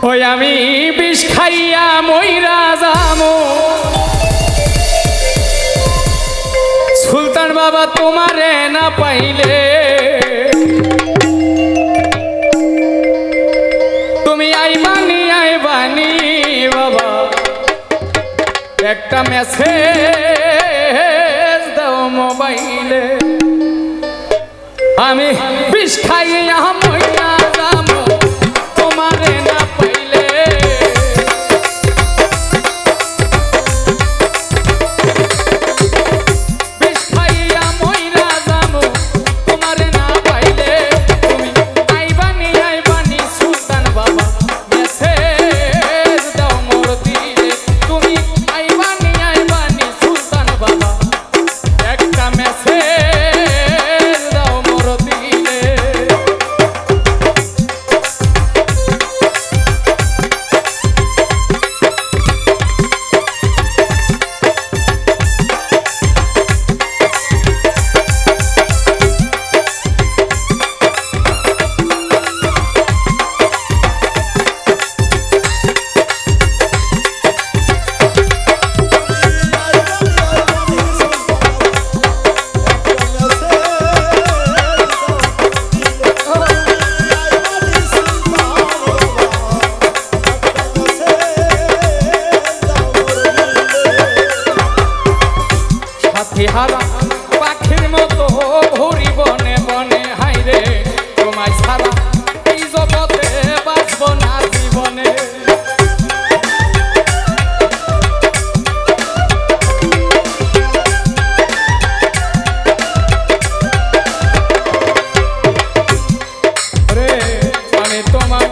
ওই আমি বিষ খাইয়া মইরা যামো সুলতান বাবা তোমারে না পাইলে। তুমি আইবানি বাবা একটা মেসেজ দাও মোবাইলে। আমি বিষ খাইয়া মইরা যামো তোমারে না পাইলে। বিষ খাইয়া মইরা যামো তোমারে না পাইলে। তুমি আইবানি সুলতান বাবা মেসেজ দাও মোর দিলে। তুমি আইবানি সুলতান বাবা একটা মেসেজ দাও মোর দিলে। হারা পাখির মতো ঘুরি বনে বনে হাইরে তোমায় ছাড়া এই জগতে বাঁচব না জীবনে। রে আমি তোমার